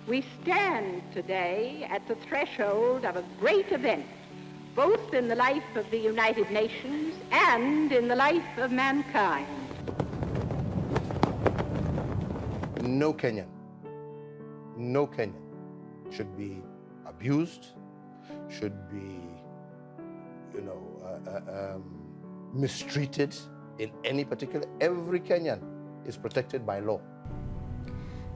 We stand today at the threshold of a great event, both in the life of the United Nations and in the life of mankind. No Kenyan should be abused, should be, mistreated in any particular. Every Kenyan is protected by law.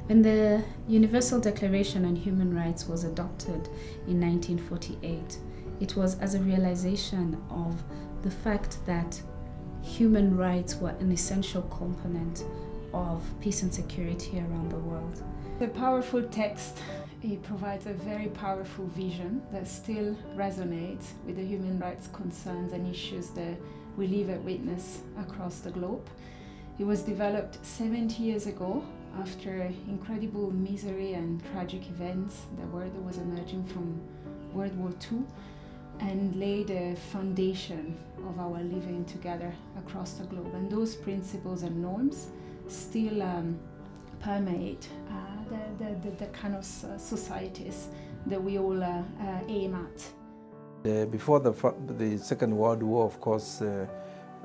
When the Universal Declaration on Human Rights was adopted in 1948, it was as a realization of the fact that human rights were an essential component of peace and security around the world. The powerful text, it provides a very powerful vision that still resonates with the human rights concerns and issues that we live and witness across the globe. It was developed 70 years ago after incredible misery and tragic events that was emerging from World War II, and laid a foundation of our living together across the globe. And those principles and norms still permeate the kind of societies that we all aim at. Before the Second World War, of course, there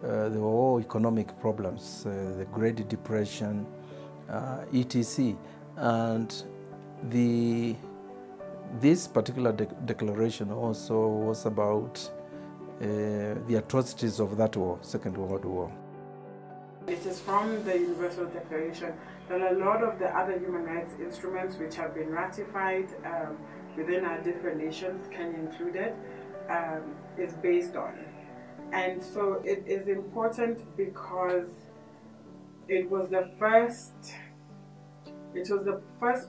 were all economic problems, the Great Depression, etc. And this particular declaration also was about the atrocities of that war, Second World War. It is from the Universal Declaration that a lot of the other human rights instruments which have been ratified within our different nations, Kenya included, is based on. And so it is important because it was the first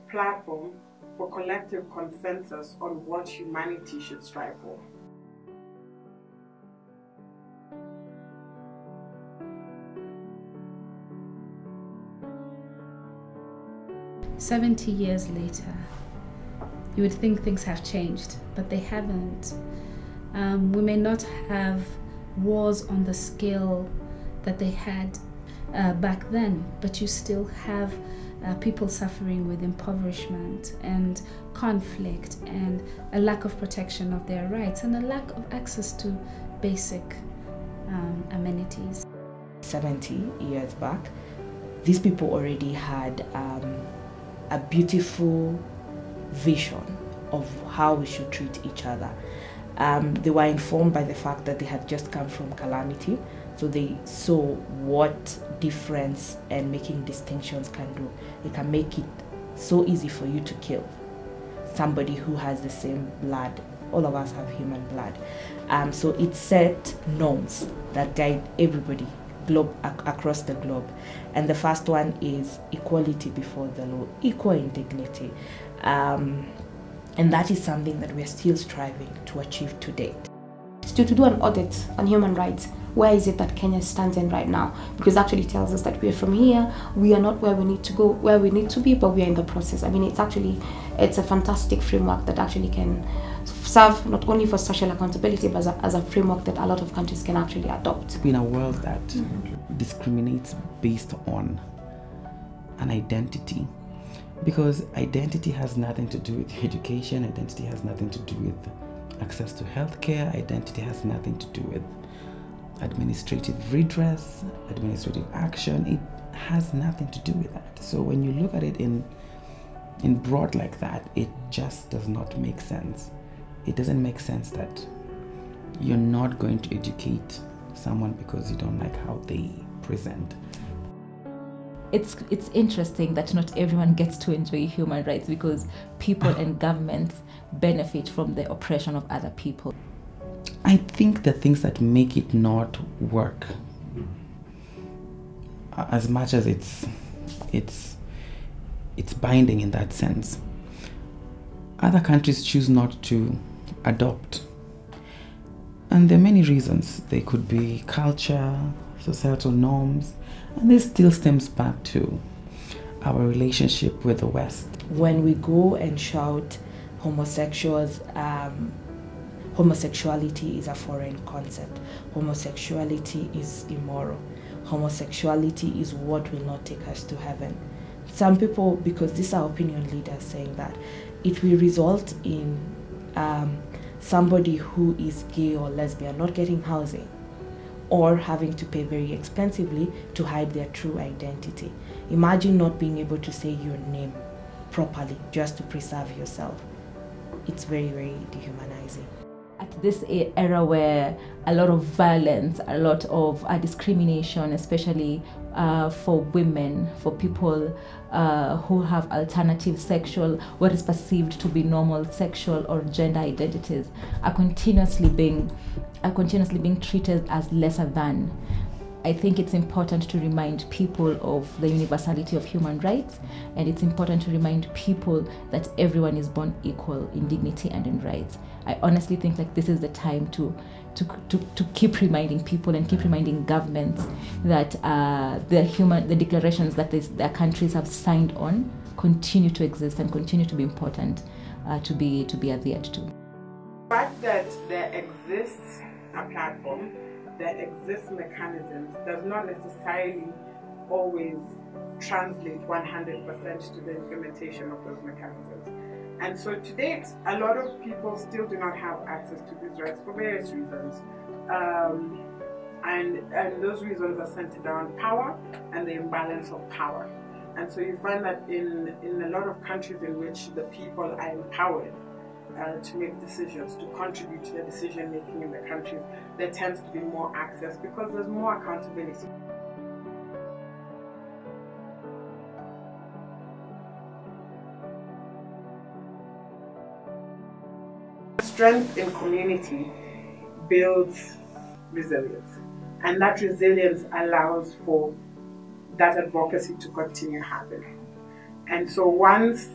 platform for collective consensus on what humanity should strive for. "70 years later, you would think things have changed, but they haven't. We may not have wars on the scale that they had back then, but you still have people suffering with impoverishment and conflict and a lack of protection of their rights and a lack of access to basic amenities." 70 years back, these people already had a beautiful vision of how we should treat each other. They were informed by the fact that they had just come from calamity, so they saw what difference and making distinctions can do. It can make it so easy for you to kill somebody who has the same blood. All of us have human blood. So it set norms that guide everybody across the globe. And the first one is equality before the law, equal in dignity. And that is something that we are still striving to achieve to date. To do an audit on human rights, where is it that Kenya stands in right now? Because it actually tells us that we are from here, we are not where we need to go, where we need to be, but we are in the process. I mean, it's a fantastic framework that actually can serve not only for social accountability, but as a framework that a lot of countries can actually adopt. In a world that discriminates based on an identity, because identity has nothing to do with education, identity has nothing to do with access to healthcare, identity has nothing to do with administrative redress, administrative action. It has nothing to do with that. So when you look at it in broad like that, it just does not make sense. It doesn't make sense that you're not going to educate someone because you don't like how they present. It's interesting that not everyone gets to enjoy human rights because people and governments benefit from the oppression of other people. I think the things that make it not work, as much as it's binding in that sense, other countries choose not to adopt. And there are many reasons. They could be culture, societal norms, and this still stems back to our relationship with the West. When we go and shout homosexuals, homosexuality is a foreign concept. Homosexuality is immoral. Homosexuality is what will not take us to heaven. some people, because these are opinion leaders, saying that it will result in somebody who is gay or lesbian not getting housing or having to pay very expensively to hide their true identity. Imagine not being able to say your name properly just to preserve yourself. It's very, very dehumanizing. At this era where a lot of violence, a lot of discrimination, especially for women, for people who have alternative sexual, what is perceived to be normal sexual or gender identities, are continuously being treated as lesser than. I think it's important to remind people of the universality of human rights, and it's important to remind people that everyone is born equal in dignity and in rights. I honestly think like this is the time to keep reminding people and keep reminding governments that the declarations that their countries have signed on continue to exist and continue to be important to be adhered to. The fact that there exists a platform, there exist mechanisms, does not necessarily always translate 100% to the implementation of those mechanisms. And so to date, a lot of people still do not have access to these rights for various reasons. And those reasons are centered around power and the imbalance of power. And so you find that in a lot of countries in which the people are empowered to make decisions, to contribute to the decision making in the country, there tends to be more access because there's more accountability. Strength in community builds resilience, and that resilience allows for that advocacy to continue happening. And so once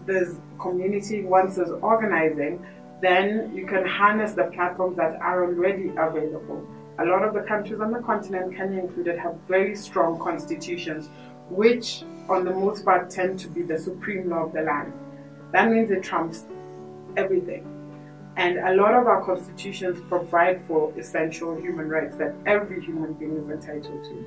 there's community, once there's organizing, then you can harness the platforms that are already available. A lot of the countries on the continent, Kenya included, have very strong constitutions, which on the most part tend to be the supreme law of the land. That means it trumps everything. And a lot of our constitutions provide for essential human rights that every human being is entitled to.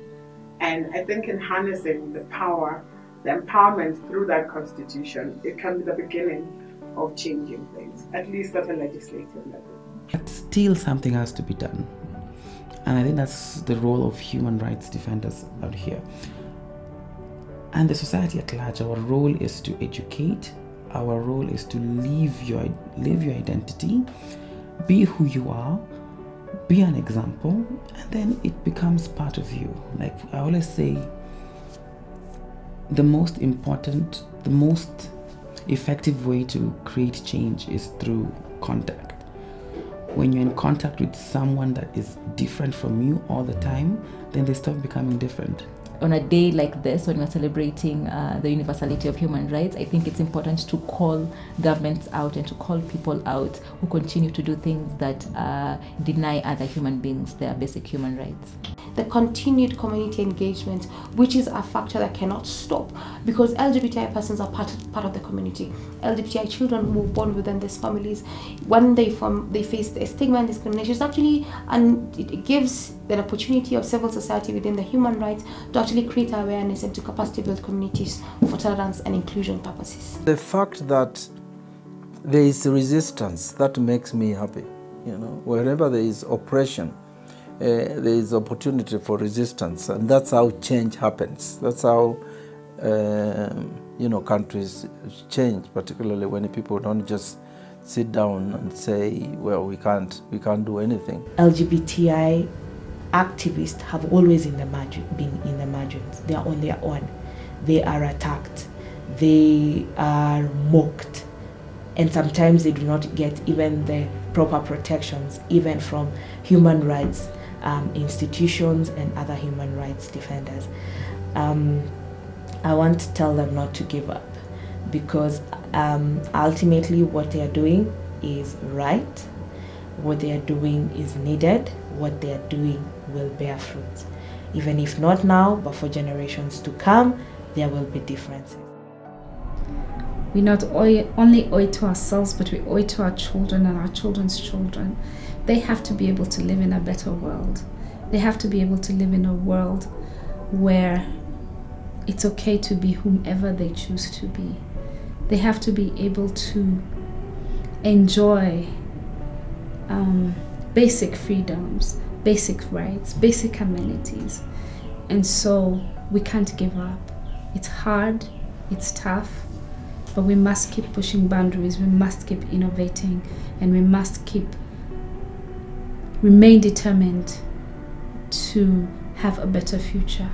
And I think in harnessing the power, the empowerment through that constitution, it can be the beginning of changing things, at least at a legislative level. But still something has to be done. And I think that's the role of human rights defenders out here. And the society at large, our role is to educate. Our role is to live your identity, be who you are, be an example, and then it becomes part of you. Like I always say, the most important, the most effective way to create change is through contact. When you're in contact with someone that is different from you all the time, then they stop becoming different. On a day like this, when we're celebrating the universality of human rights, I think it's important to call governments out and to call people out who continue to do things that deny other human beings their basic human rights. The continued community engagement, which is a factor that cannot stop, because LGBTI persons are part of the community. LGBTI children who were born within these families, when they face the stigma and discrimination, actually, and it gives the opportunity of civil society within the human rights to actually create awareness and to capacity build communities for tolerance and inclusion purposes. The fact that there is resistance, that makes me happy. You know, wherever there is oppression, there is opportunity for resistance, and that's how change happens. That's how countries change, particularly when people don't just sit down and say, well, we can't do anything. LGBTI activists have always been in the margins. They are on their own. They are attacked. They are mocked. And sometimes they do not get even the proper protections, even from human rights institutions and other human rights defenders. I want to tell them not to give up, because ultimately what they are doing is right, what they are doing is needed, what they are doing will bear fruit. Even if not now, but for generations to come, there will be differences. We not only owe it to ourselves, but we owe it to our children and our children's children. They have to be able to live in a better world. They have to be able to live in a world where it's okay to be whomever they choose to be. They have to be able to enjoy basic freedoms, basic rights, basic amenities. And so we can't give up. It's hard, it's tough, but we must keep pushing boundaries, we must keep innovating, and we must remain determined to have a better future.